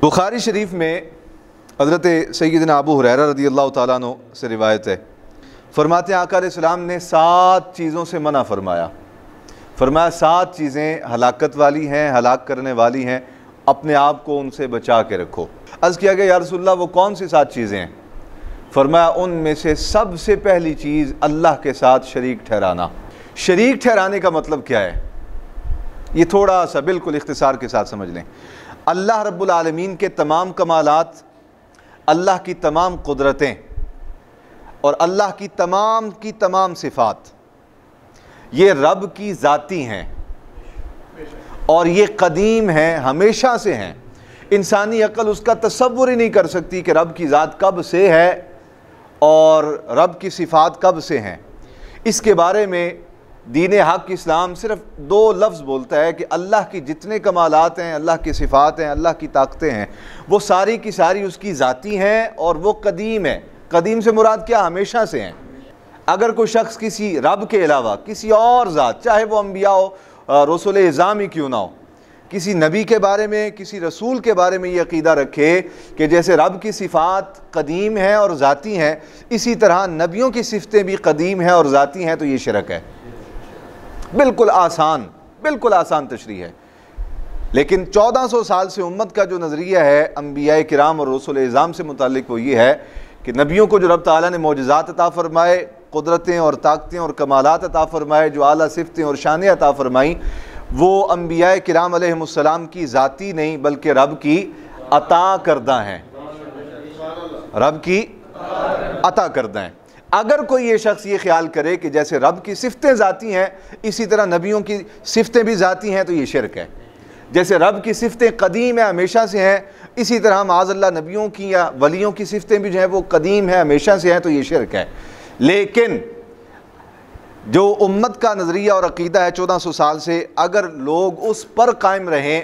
بخاری شریف میں حضرت سیدنا ابو ہریرہ رضی اللہ تعالیٰ عنہ سے روایت ہے، فرماتے ہیں آقا علیہ السلام نے 7 چیزوں سے منع فرمایا۔ فرمایا 7 چیزیں ہلاکت والی ہیں، ہلاک کرنے والی ہیں، اپنے آپ کو ان سے بچا کے رکھو۔ عرض کیا گیا یا رسول اللہ وہ کون سی 7 چیزیں ہیں؟ فرمایا ان میں سے سب سے پہلی چیز اللہ کے ساتھ شریک ٹھہرانا۔ شریک ٹھہرانے کا مطلب کیا ہے؟ یہ تھوڑا سا بالکل اختصار کے ساتھ سمجھ لیں۔ اللہ رب العالمین کے تمام کمالات، اللہ کی تمام قدرتیں اور اللہ کی تمام صفات یہ رب کی ذاتی ہیں اور یہ قدیم ہیں، ہمیشہ سے ہیں۔ انسانی عقل اس کا تصور ہی نہیں کر سکتی کہ رب کی ذات کب سے ہے اور رب کی صفات کب سے ہیں۔ اس کے بارے میں دین حق اسلام صرف 2 لفظ بولتا ہے کہ اللہ کی جتنے کمالات ہیں، اللہ کی صفات ہیں، اللہ کی طاقتیں ہیں، وہ ساری کی ساری اس کی ذاتی ہیں اور وہ قدیم ہے۔ قدیم سے مراد کیا؟ ہمیشہ سے ہیں۔ اگر کوئی شخص کسی رب کے علاوہ کسی اور ذات، چاہے وہ انبیاء ہو، رسول اعظام ہی کیوں نہ ہو، کسی نبی کے بارے میں، کسی رسول کے بارے میں یہ عقیدہ رکھے کہ جیسے رب کی صفات قدیم ہیں اور ذاتی ہیں، اسی طرح نبیوں کی صفتیں بھی قدیم ہیں اور ذاتی ہیں، تو یہ شرک ہے۔ بالکل آسان تشریح ہے۔ لیکن 1400 سال سے امت کا جو نظریہ ہے انبیاء کرام اور رسول اعظام سے متعلق وہ یہ ہے کہ نبیوں کو جو رب تعالیٰ نے معجزات عطا فرمائے، قدرتیں اور طاقتیں اور کمالات عطا فرمائے، جو اعلیٰ صفتیں اور شانیں عطا فرمائیں، وہ انبیاء کرام علیہ السلام کی ذاتی نہیں بلکہ رب کی عطا کردہ ہیں، رب کی عطا کردہ ہیں۔ اگر کوئی یہ شخص یہ خیال کرے کہ جیسے رب کی صفتیں ذاتی ہیں اسی طرح نبیوں کی صفتیں بھی ذاتی ہیں، تو یہ شرک ہے۔ جیسے رب کی صفتیں قدیم ہیں، ہمیشہ سے ہیں، اسی طرح معاذ اللہ نبیوں کی یا ولیوں کی صفتیں بھی جو ہیں وہ قدیم ہیں، ہمیشہ سے ہیں، تو یہ شرک ہے۔ لیکن جو امت کا نظریہ اور عقیدہ ہے 1400 سال سے، اگر لوگ اس پر قائم رہیں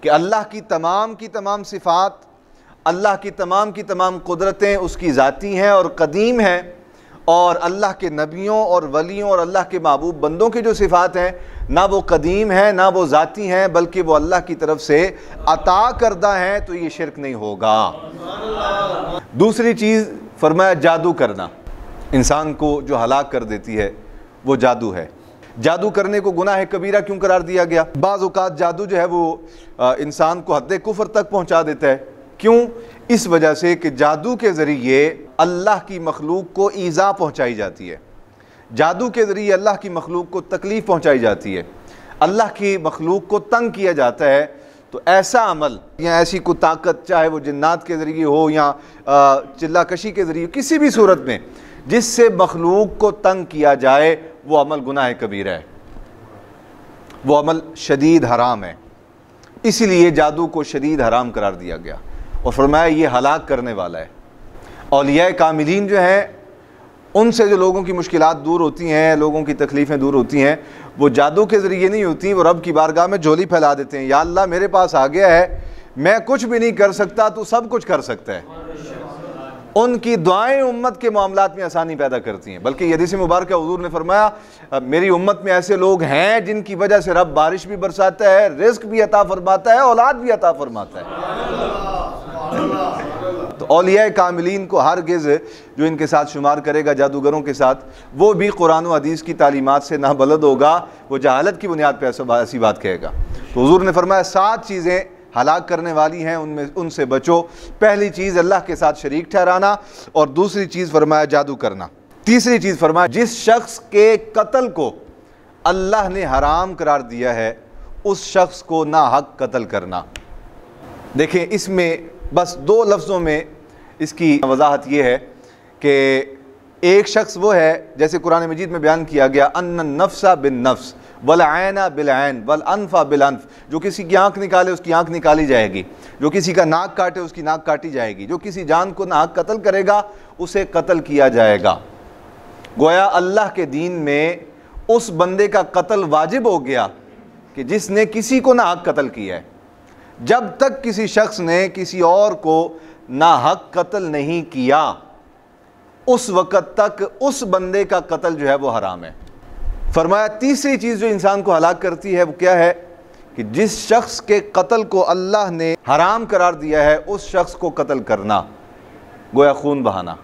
کہ اللہ کی تمام صفات، اللہ کی تمام قدرتیں اس کی ذاتی ہیں اور قدیم ہیں، اور اللہ کے نبیوں اور ولیوں اور اللہ کے محبوب بندوں کی جو صفات ہیں نہ وہ قدیم ہیں نہ وہ ذاتی ہیں بلکہ وہ اللہ کی طرف سے عطا کردہ ہیں، تو یہ شرک نہیں ہوگا۔ دوسری چیز فرمایا جادو کرنا۔ انسان کو جو ہلاک کر دیتی ہے وہ جادو ہے۔ جادو کرنے کو گناہ کبیرہ کیوں قرار دیا گیا؟ بعض اوقات جادو جو ہے وہ انسان کو حد کفر تک پہنچا دیتا ہے۔ کیوں؟ اس وجہ سے کہ جادو کے ذریعے اللہ کی مخلوق کو ایذا پہنچائی جاتی ہے، جادو کے ذریعے اللہ کی مخلوق کو تکلیف پہنچائی جاتی ہے، اللہ کی مخلوق کو تنگ کیا جاتا ہے۔ تو ایسا عمل یا ایسی کوئی طاقت، چاہے وہ جنات کے ذریعے ہو یا چلہ کشی کے ذریعے، کسی بھی صورت میں جس سے مخلوق کو تنگ کیا جائے، وہ عمل گناہ کبیرہ ہے، وہ عمل شدید حرام ہے۔ اسی لیے جادو کو شدید حرام قرار دیا گیا اور فرمایا یہ ہلاک کرنے والا ہے۔ اولیاء کاملین جو ہیں ان سے جو لوگوں کی مشکلات دور ہوتی ہیں، لوگوں کی تکلیفیں دور ہوتی ہیں، وہ جادو کے ذریعے نہیں ہوتی، وہ رب کی بارگاہ میں جھولی پھیلا دیتے ہیں۔ یا اللہ میرے پاس آ گیا ہے، میں کچھ بھی نہیں کر سکتا، تو سب کچھ کر سکتا ہے۔ ان کی دعائیں امت کے معاملات میں آسانی پیدا کرتی ہیں۔ بلکہ یہ حدیث مبارکہ حضور نے فرمایا میری امت میں ایسے لوگ ہیں جن کی وجہ سے رب بارش بھی برساتا ہے، رزق بھی عطا فرماتا ہے، اولاد بھی عطا فرماتا ہے۔ تو اولیاء کاملین کو ہرگز جو ان کے ساتھ شمار کرے گا جادوگروں کے ساتھ، وہ بھی قرآن و حدیث کی تعلیمات سے نابلد ہوگا، وہ جہالت کی بنیاد پہ ایسی بات کہے گا۔ تو حضور نے فرمایا 7 چیزیں ہلاک کرنے والی ہیں، ان سے بچو۔ پہلی چیز اللہ کے ساتھ شریک ٹھہرانا، اور دوسری چیز فرمایا جادو کرنا۔ تیسری چیز فرمایا جس شخص کے قتل کو اللہ نے حرام قرار دیا ہے اس شخص کو ناحق قتل کرنا۔ دیکھیں اس میں بس 2 لفظوں میں اس کی وضاحت یہ ہے کہ ایک شخص وہ ہے جیسے قرآن مجید میں بیان کیا گیا ان النفس بالنفس والعین بالعین والانف بالانف، جو کسی کی آنکھ نکالے اس کی آنکھ نکالی جائے گی، جو کسی کا ناک کاٹے اس کی ناک کاٹی جائے گی، جو کسی جان کو ناحق قتل کرے گا اسے قتل کیا جائے گا۔ گویا اللہ کے دین میں اس بندے کا قتل واجب ہو گیا کہ جس نے کسی کو ناحق قتل کیا ہے۔ جب تک کسی شخص نے کسی اور کو ناحق قتل نہیں کیا اس وقت تک اس بندے کا قتل جو ہے وہ حرام ہے۔ فرمایا تیسری چیز جو انسان کو ہلاک کرتی ہے وہ کیا ہے کہ جس شخص کے قتل کو اللہ نے حرام قرار دیا ہے اس شخص کو قتل کرنا گویا خون بہانا۔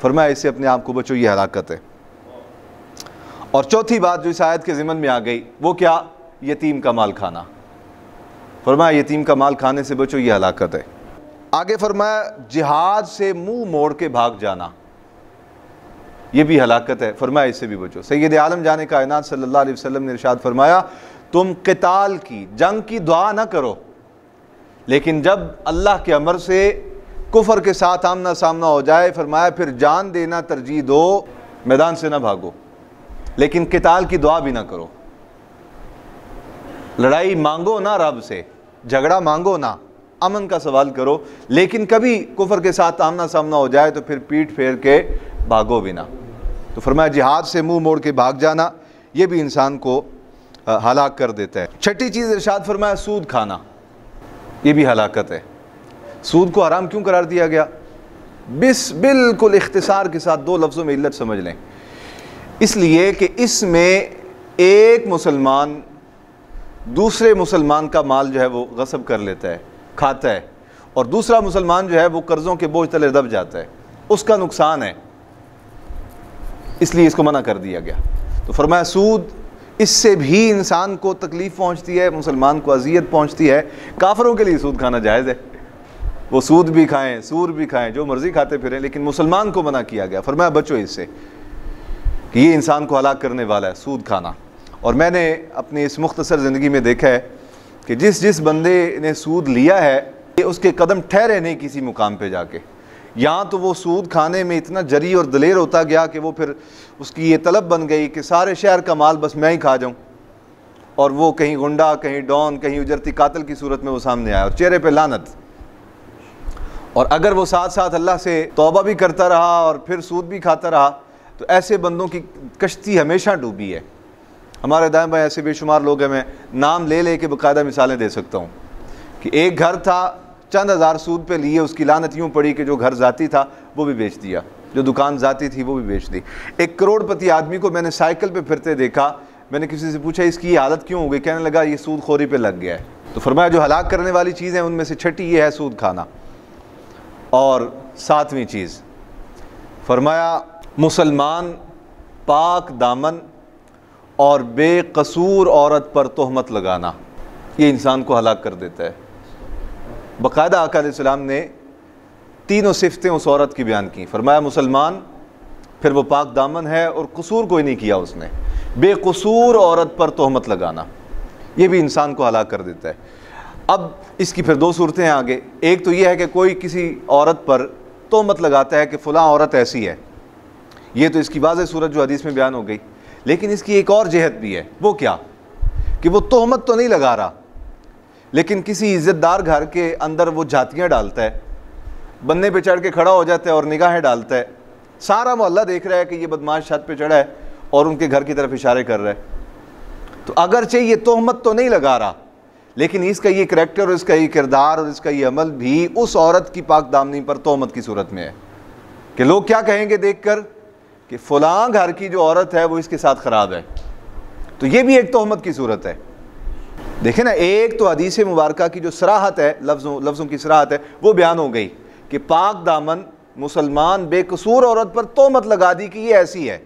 فرمایا اس سے اپنے آپ کو بچو، یہ ہلاکت ہے۔ اور چوتھی بات جو اس آیت کے ضمن میں آ گئی وہ کیا؟ یتیم کا مال کھانا۔ فرمایا یتیم کا مال کھانے سے بچو، یہ ہلاکت ہے۔ آگے فرمایا جہاد سے منہ موڑ کے بھاگ جانا، یہ بھی ہلاکت ہے۔ فرمایا اس سے بھی بچو۔ سید عالم جان کائنات صلی اللہ علیہ وسلم نے ارشاد فرمایا تم قتال کی، جنگ کی دعا نہ کرو، لیکن جب اللہ کے امر سے کفر کے ساتھ آمنا سامنا ہو جائے فرمایا پھر جان دینا ترجیح دو، میدان سے نہ بھاگو، لیکن قتال کی دعا بھی نہ کرو۔ لڑائی مانگو نہ رب سے، جھگڑا مانگو نہ، امن کا سوال کرو، لیکن کبھی کفر کے ساتھ آمنا سامنا ہو جائے تو پھر پیٹ پھیر کے بھاگو بھی نہ۔ تو فرمایا جہاد سے منہ موڑ کے بھاگ جانا یہ بھی انسان کو ہلاک کر دیتا ہے۔ چھٹی چیز ارشاد فرمایا سود کھانا، یہ بھی ہلاکت ہے۔ سود کو حرام کیوں قرار دیا گیا؟ بالکل اختصار کے ساتھ دو لفظوں میں علت سمجھ لیں۔ اس لیے کہ اس میں ایک مسلمان دوسرے مسلمان کا مال جو ہے وہ غصب کر لیتا ہے، کھاتا ہے، اور دوسرا مسلمان جو ہے وہ قرضوں کے بوجھ تلے دب جاتا ہے، اس کا نقصان ہے، اس لیے اس کو منع کر دیا گیا۔ تو فرمایا سود، اس سے بھی انسان کو تکلیف پہنچتی ہے، مسلمان کو اذیت پہنچتی ہے۔ کافروں کے لیے سود کھانا جائز ہے، وہ سود بھی کھائیں، سور بھی کھائیں، جو مرضی کھاتے پھریں، لیکن مسلمان کو منع کیا گیا۔ فرمایا بچو اس سے کہ یہ انسان کو ہلاک کرنے والا ہے، سود کھانا۔ اور میں نے اپنی اس مختصر زندگی میں دیکھا ہے کہ جس بندے نے سود لیا ہے اس کے قدم ٹھہرے نہیں کسی مقام پہ جا کے، یہاں تو وہ سود کھانے میں اتنا جری اور دلیر ہوتا گیا کہ وہ پھر اس کی یہ طلب بن گئی کہ سارے شہر کا مال بس میں ہی کھا جاؤں، اور وہ کہیں گنڈا، کہیں ڈون، کہیں اجرتی قاتل کی صورت میں وہ سامنے آیا اور چہرے پہ لعنت۔ اور اگر وہ ساتھ ساتھ اللہ سے توبہ بھی کرتا رہا اور پھر سود بھی کھاتا رہا تو ایسے بندوں کی کشتی ہمیشہ ڈوبی ہے۔ ہمارے دائیں بائیں ایسے بے شمار لوگ ہیں، میں نام لے لے کے باقاعدہ مثالیں دے سکتا ہوں کہ ایک گھر تھا، چند ہزار سود پہ لیے، اس کی لعنت یوں پڑی کہ جو گھر ذاتی تھا وہ بھی بیچ دیا، جو دکان ذاتی تھی وہ بھی بیچ دی۔ ایک کروڑ پتی آدمی کو میں نے سائیکل پہ پھرتے دیکھا، میں نے کسی سے پوچھا اس کی یہ حالت کیوں ہو گئی؟ کہنے لگا یہ سود خوری پہ لگ گیا ہے۔ تو فرمایا جو ہلاک کرنے والی چیز ہے ان میں سے چھٹی یہ ہے سود کھانا۔ اور ساتویں چیز فرمایا مسلمان پاک دامن اور بے قصور عورت پر تہمت لگانا، یہ انسان کو ہلاک کر دیتا ہے۔ باقاعدہ آقا علیہ السلام نے تینوں صفتیں اس عورت کی بیان کی۔ فرمایا مسلمان، پھر وہ پاک دامن ہے اور قصور کوئی نہیں کیا اس نے، بے قصور عورت پر تہمت لگانا یہ بھی انسان کو ہلاک کر دیتا ہے۔ اب اس کی پھر دو صورتیں ہیں آگے۔ ایک تو یہ ہے کہ کوئی کسی عورت پر تہمت لگاتا ہے کہ فلاں عورت ایسی ہے، یہ تو اس کی واضح صورت جو حدیث میں بیان ہو گئی، لیکن اس کی ایک اور جہت بھی ہے۔ وہ کیا؟ کہ وہ تہمت تو نہیں لگا رہا لیکن کسی عزت دار گھر کے اندر وہ جھاتیاں ڈالتا ہے، بننے پہ چڑھ کے کھڑا ہو جاتا ہے اور نگاہیں ڈالتا ہے، سارا محلہ دیکھ رہا ہے کہ یہ بدماش چھت پہ چڑھا ہے اور ان کے گھر کی طرف اشارے کر رہا ہے۔ تو اگرچہ یہ تہمت تو نہیں لگا رہا لیکن اس کا یہ کریکٹر اور اس کا یہ کردار اور اس کا یہ عمل بھی اس عورت کی پاک دامنی پر تہمت کی صورت میں ہے کہ لوگ کیا کہیں گے دیکھ کر کہ فلاں گھر کی جو عورت ہے وہ اس کے ساتھ خراب ہے، تو یہ بھی ایک تہمت کی صورت ہے۔ دیکھیں نا، ایک تو حدیث مبارکہ کی جو صراحت ہے، لفظوں کی صراحت ہے وہ بیان ہو گئی کہ پاک دامن مسلمان بے قصور عورت پر تہمت لگا دی کہ یہ ایسی ہے،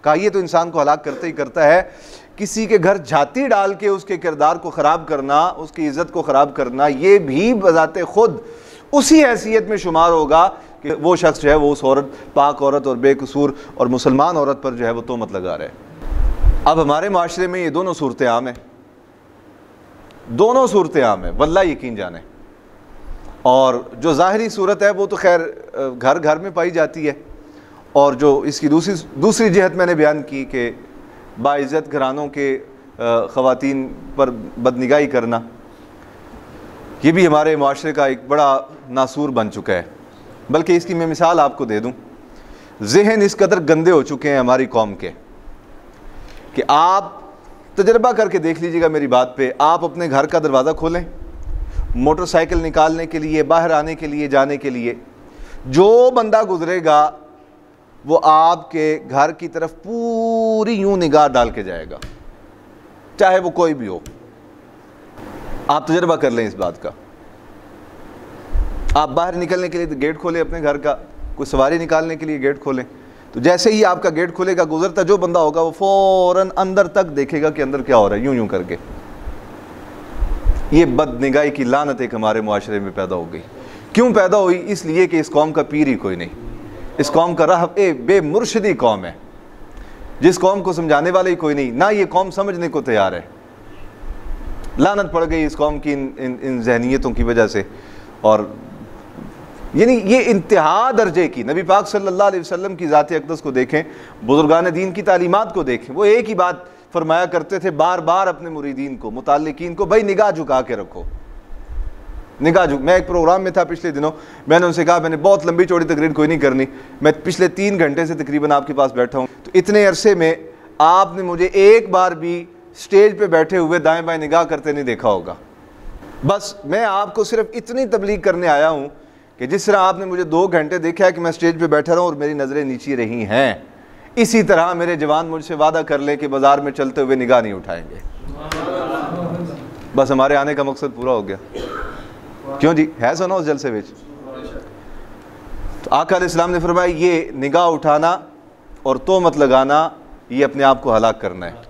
کہا یہ تو انسان کو ہلاک کرتے ہی کرتا ہے۔ کسی کے گھر جھاتی ڈال کے اس کے کردار کو خراب کرنا، اس کی عزت کو خراب کرنا، یہ بھی بذات خود اسی حیثیت میں شمار ہوگا کہ وہ شخص جو ہے وہ اس عورت، پاک عورت اور بے قصور اور مسلمان عورت پر جو ہے وہ تہمت لگا رہا ہے۔ اب ہمارے معاشرے میں یہ دونوں صورتیں عام ہیں، دونوں صورتیں عام ہیں، واللہ یقین جانے۔ اور جو ظاہری صورت ہے وہ تو خیر گھر گھر میں پائی جاتی ہے، اور جو اس کی دوسری جہت میں نے بیان کی کہ باعزت گھرانوں کے خواتین پر بدنگاہی کرنا، یہ بھی ہمارے معاشرے کا ایک بڑا ناسور بن چکا ہے۔ بلکہ اس کی میں مثال آپ کو دے دوں، ذہن اس قدر گندے ہو چکے ہیں ہماری قوم کے کہ آپ تجربہ کر کے دیکھ لیجئے گا میری بات پہ۔ آپ اپنے گھر کا دروازہ کھولیں، موٹر سائیکل نکالنے کے لیے، باہر آنے کے لیے، جانے کے لیے، جو بندہ گزرے گا وہ آپ کے گھر کی طرف پوری یوں نگاہ ڈال کے جائے گا، چاہے وہ کوئی بھی ہو۔ آپ تجربہ کر لیں اس بات کا. آپ باہر نکلنے کے لیے گیٹ کھولیں اپنے گھر کا, کوئی سواری نکالنے کے لیے گیٹ کھولیں, تو جیسے ہی آپ کا گیٹ کھلے گا, گزرتا جو بندہ ہوگا وہ فوراً اندر تک دیکھے گا کہ اندر کیا ہو رہا ہے, یوں کر کے. یہ بد نگاہی کی لعنت ایک ہمارے معاشرے میں پیدا ہو گئی. کیوں پیدا ہوئی؟ اس لیے کہ اس قوم کا پیر ہی کوئی نہیں, اس قوم کا راہب بے مرشدی قوم ہے, جس قوم کو سمجھانے والا ہی کوئی نہیں, نہ یہ قوم سمجھنے کو تیار ہے. لعنت پڑ گئی اس قوم کی ان ذہنیتوں کی وجہ سے. اور یعنی یہ انتہا درجے کی, نبی پاک صلی اللہ علیہ وسلم کی ذات اقدس کو دیکھیں, بزرگان دین کی تعلیمات کو دیکھیں, وہ ایک ہی بات فرمایا کرتے تھے بار بار اپنے مریدین کو, متعلقین کو, بھائی نگاہ جھکا کے رکھو, نگاہ جھک. میں ایک پروگرام میں تھا پچھلے دنوں, میں نے ان سے کہا میں نے بہت لمبی چوڑی تقریر کوئی نہیں کرنی, میں پچھلے 3 گھنٹے سے تقریباً آپ کے پاس بیٹھا ہوں, تو اتنے عرصے میں آپ نے مجھے ایک بار بھی سٹیج پہ بیٹھے ہوئے دائیں بائیں نگاہ کرتے نہیں دیکھا ہوگا. بس میں آپ کو صرف اتنی تبلیغ کرنے آیا ہوں کہ جس طرح آپ نے مجھے 2 گھنٹے دیکھا ہے کہ میں سٹیج پہ بیٹھا رہا ہوں اور میری نظریں نیچی رہی ہیں, اسی طرح میرے جوان مجھ سے وعدہ کر لیں کہ بازار میں چلتے ہوئے نگاہ نہیں اٹھائیں گے. بس ہمارے آنے کا مقصد پورا ہو گیا. کیوں جی, ہے سنا اس جلسے وچ؟ تو آقا علیہ السلام نے فرمایا یہ نگاہ اٹھانا اور تہمت لگانا یہ اپنے آپ کو ہلاک کرنا ہے.